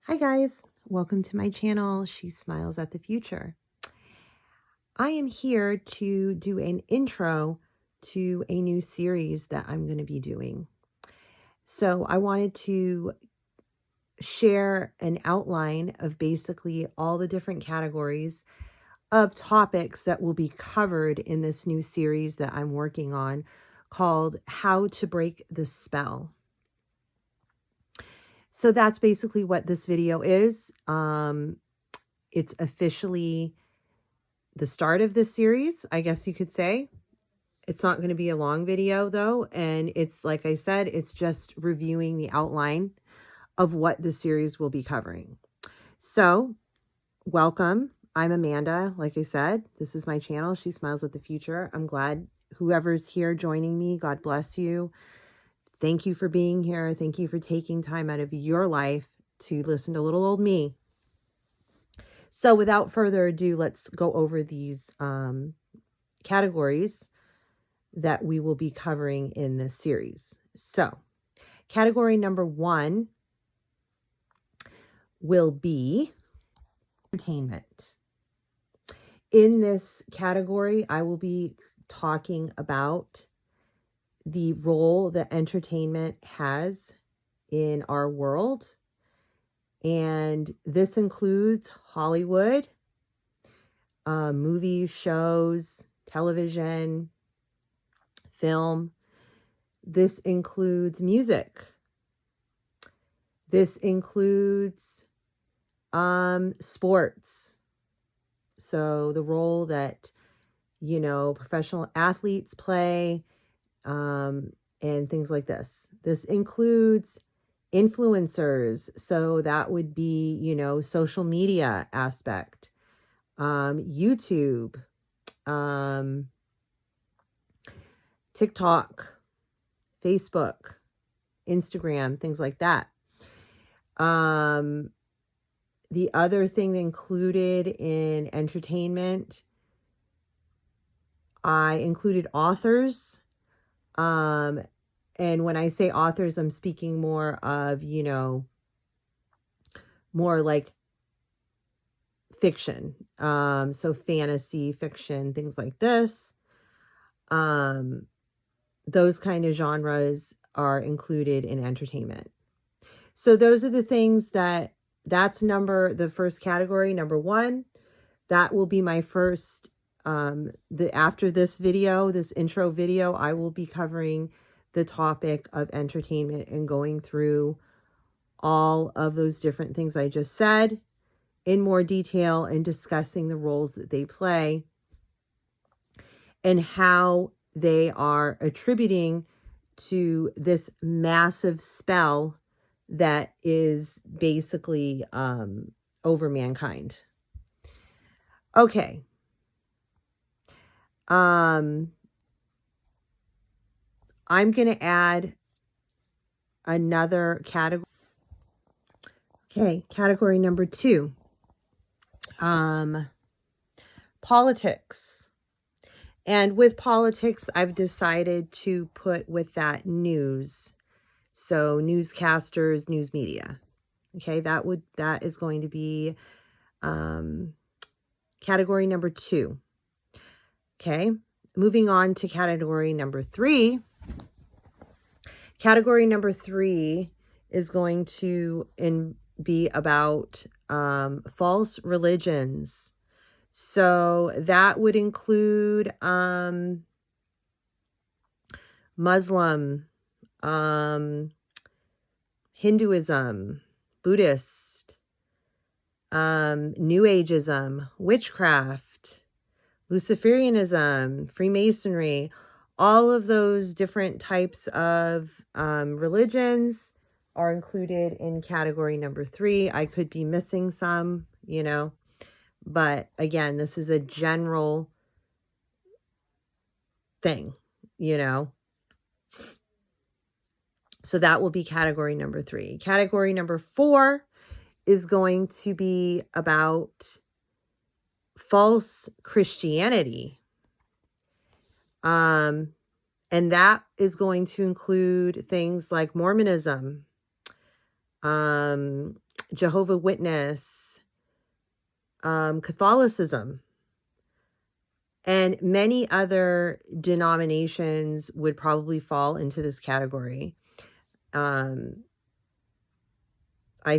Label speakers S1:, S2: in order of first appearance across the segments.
S1: Hi guys, welcome to my channel, She Smiles at the Future. I am here to do an intro to a new series that I'm going to be doing. So I wanted to share an outline of basically all the different categories of topics that will be covered in this new series that I'm working on called How to Break the Spell. So that's basically what this video is. It's officially the start of this series, I guess you could say. It's not going to be a long video though. And it's, like I said, it's just reviewing the outline of what the series will be covering. So welcome. I'm Amanda. Like I said, this is my channel, She Smiles at the Future. I'm glad whoever's here joining me, God bless you. Thank you for being here. Thank you for taking time out of your life to listen to little old me. So without further ado, let's go over these categories that we will be covering in this series. So category number 1 will be entertainment. In this category, I will be talking about the role that entertainment has in our world. And this includes Hollywood, movies, shows, television, film. This includes music. This includes sports. So the role that, professional athletes play, and things like this. This includes influencers. So that would be, social media aspect, YouTube, TikTok, Facebook, Instagram, things like that. The other thing included in entertainment, I included authors. And when I say authors, I'm speaking more of, more like fiction. So fantasy fiction, things like this. Those kind of genres are included in entertainment. So those are the things that's the first category, number 1. That will be my first, after this video, this intro video, I will be covering the topic of entertainment and going through all of those different things I just said in more detail and discussing the roles that they play and how they are attributing to this massive spell that is basically over mankind. Okay. I'm going to add another category. Okay, category number 2. Politics. And with politics, I've decided to put with that news. So newscasters, news media. Okay, that is going to be category number 2. Okay, moving on to category number 3. Category number 3 is going to be about false religions. So that would include Muslim, Hinduism, Buddhist, New Ageism, witchcraft, Luciferianism, Freemasonry, all of those different types of religions are included in category number 3. I could be missing some, but again, this is a general thing, So that will be category number 3. Category number 4 is going to be about false Christianity. And that is going to include things like Mormonism, Jehovah Witness, Catholicism, and many other denominations would probably fall into this category. I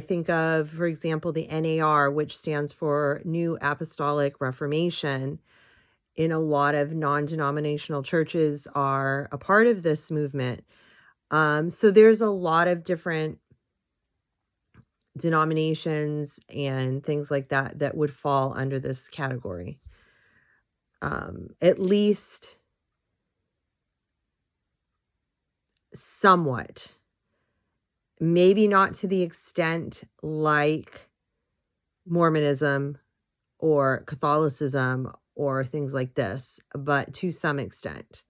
S1: think of, for example, the NAR, which stands for New Apostolic Reformation. In a lot of non-denominational churches are a part of this movement. So there's a lot of different denominations and things like that that would fall under this category. At least somewhat. Maybe not to the extent like Mormonism or Catholicism or things like this, but to some extent.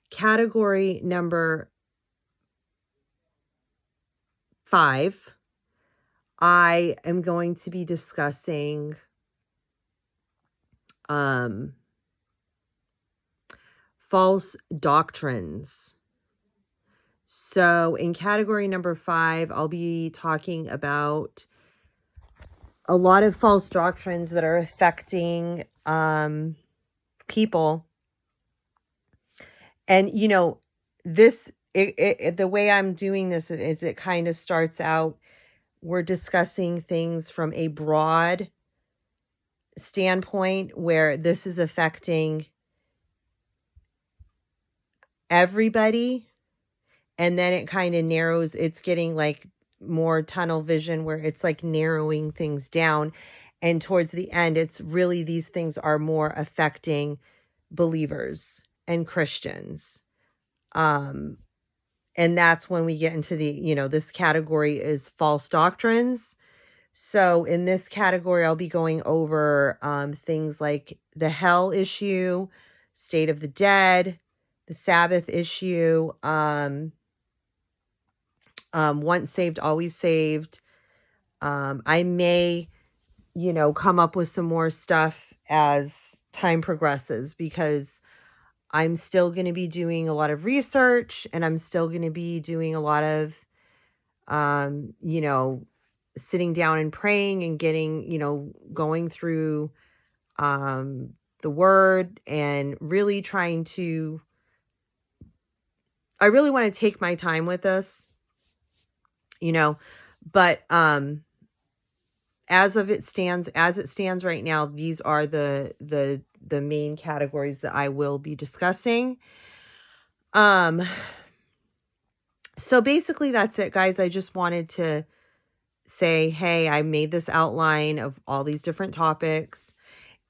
S1: Category number 5, I am going to be discussing false doctrines. So in category number 5, I'll be talking about a lot of false doctrines that are affecting people. And, you know, this, the way I'm doing this is it kind of starts out, we're discussing things from a broad standpoint where this is affecting everybody. And then it kind of narrows, it's getting like more tunnel vision where it's like narrowing things down. And towards the end, it's really, these things are more affecting believers and Christians. And that's when we get into the, you know, this category is false doctrines. So in this category, I'll be going over things like the hell issue, state of the dead, the Sabbath issue, once saved, always saved. I may, you know, come up with some more stuff as time progresses, because I'm still going to be doing a lot of research, and I'm still going to be doing a lot of, you know, sitting down and praying and getting, you know, going through the word and really trying to, I really want to take my time with this, you know, but as it stands right now, these are the main categories that I will be discussing. So basically that's it, guys. I just wanted to say, hey, I made this outline of all these different topics,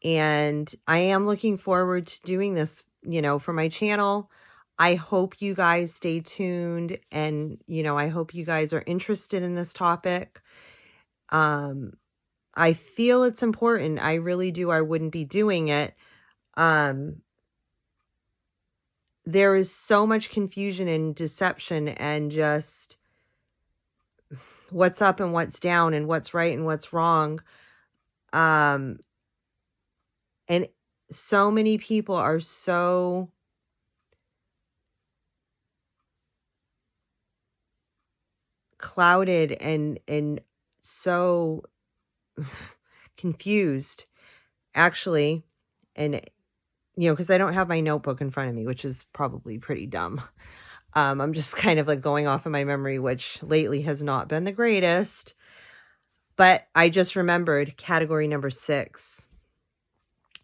S1: and I am looking forward to doing this, you know, for my channel. I hope you guys stay tuned, and, you know, I hope you guys are interested in this topic. I feel it's important. I really do. I wouldn't be doing it. There is so much confusion and deception and just what's up and what's down and what's right and what's wrong. And so many people are so clouded and so confused, actually. And, you know, because I don't have my notebook in front of me, which is probably pretty dumb. I'm just kind of like going off of my memory, which lately has not been the greatest. But I just remembered category number 6.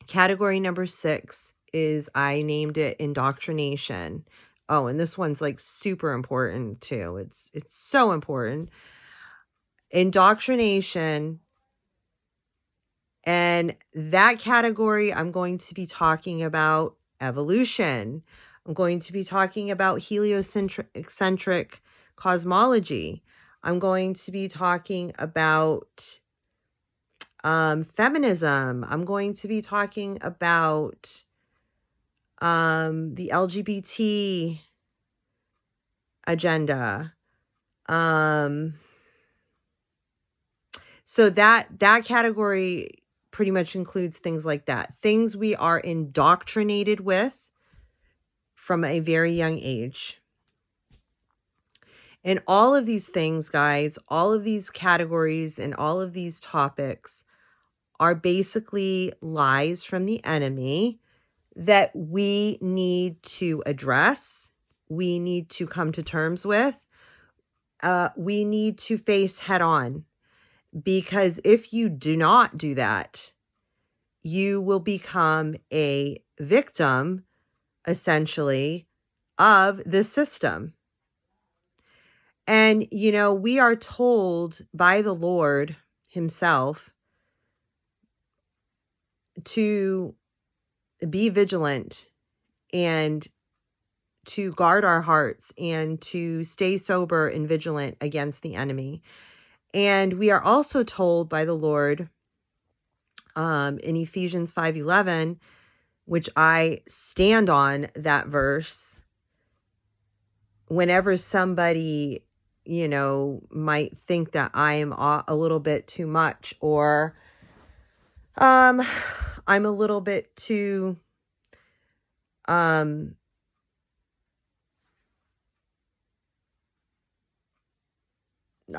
S1: Category number 6 is, I named it indoctrination. Oh, and this one's like super important too. It's so important. Indoctrination. And that category, I'm going to be talking about evolution. I'm going to be talking about heliocentric cosmology. I'm going to be talking about feminism. I'm going to be talking about the LGBT agenda. So that category pretty much includes things like that. Things we are indoctrinated with from a very young age. And all of these things, guys, all of these categories and all of these topics are basically lies from the enemy that we need to address. We need to come to terms with. We need to face head on, because if you do not do that, you will become a victim, essentially, of the system. And, we are told by the Lord himself to be vigilant and to guard our hearts and to stay sober and vigilant against the enemy. And we are also told by the Lord in Ephesians 5:11, which I stand on that verse, whenever somebody, might think that I am a little bit too much, or I'm a little bit too I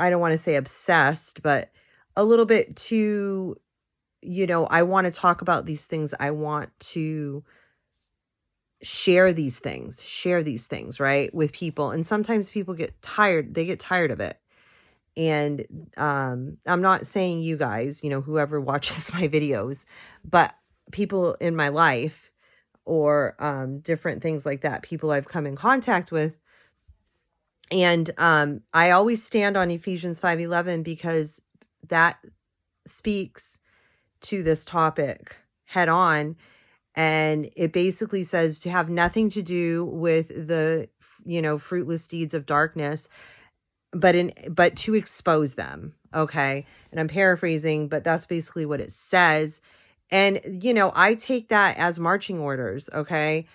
S1: don't want to say obsessed, but a little bit too, I want to talk about these things. I want to share these things, right, with people. And sometimes people get tired. They get tired of it. And I'm not saying you guys, whoever watches my videos, but people in my life, or different things like that, people I've come in contact with. And I always stand on Ephesians 5:11, because that speaks to this topic head on. And it basically says to have nothing to do with the, fruitless deeds of darkness, but to expose them. Okay. And I'm paraphrasing, but that's basically what it says. And, I take that as marching orders. Okay.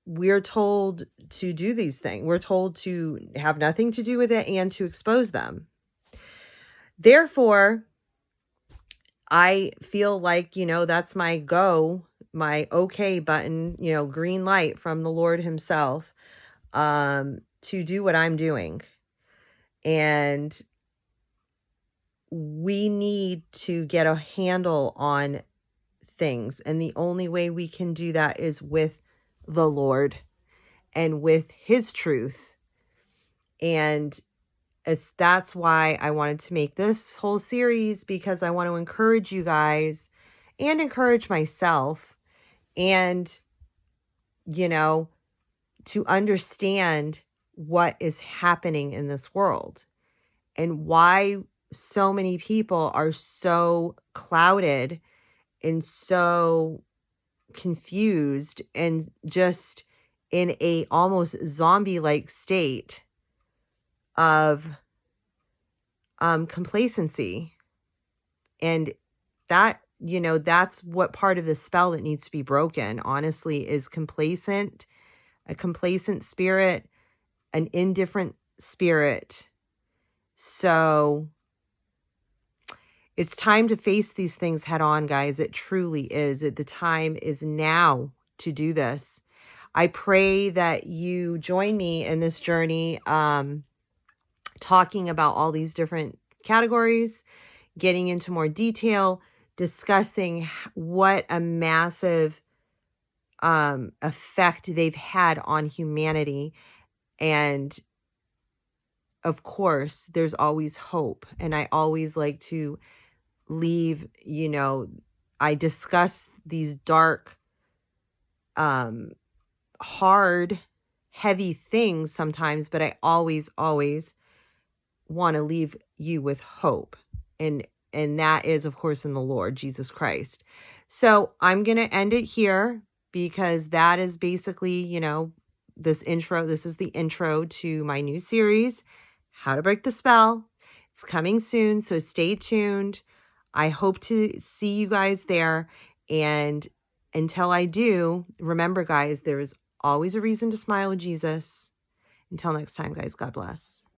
S1: We're told to do these things. We're told to have nothing to do with it and to expose them. Therefore, I feel like, that's my go, my okay button, green light from the Lord himself, to do what I'm doing. And we need to get a handle on things. And the only way we can do that is with the Lord and with his truth. And that's why I wanted to make this whole series, because I want to encourage you guys and encourage myself, and, to understand what is happening in this world and why so many people are so clouded and so confused and just in a almost zombie-like state of complacency. And that, that's what part of the spell that needs to be broken, honestly, is a complacent spirit, an indifferent spirit. So it's time to face these things head on, guys. It truly is. The time is now to do this. I pray that you join me in this journey, talking about all these different categories, getting into more detail, discussing what a massive effect they've had on humanity. And of course, there's always hope. And I always like to leave, I discuss these dark, hard, heavy things sometimes, but I always want to leave you with hope. And that is, of course, in the Lord Jesus Christ. So I'm going to end it here, because that is basically, this is the intro to my new series, How to Break the Spell. It's coming soon, so stay tuned. I hope to see you guys there. And until I do, remember, guys, there is always a reason to smile with Jesus. Until next time, guys, God bless.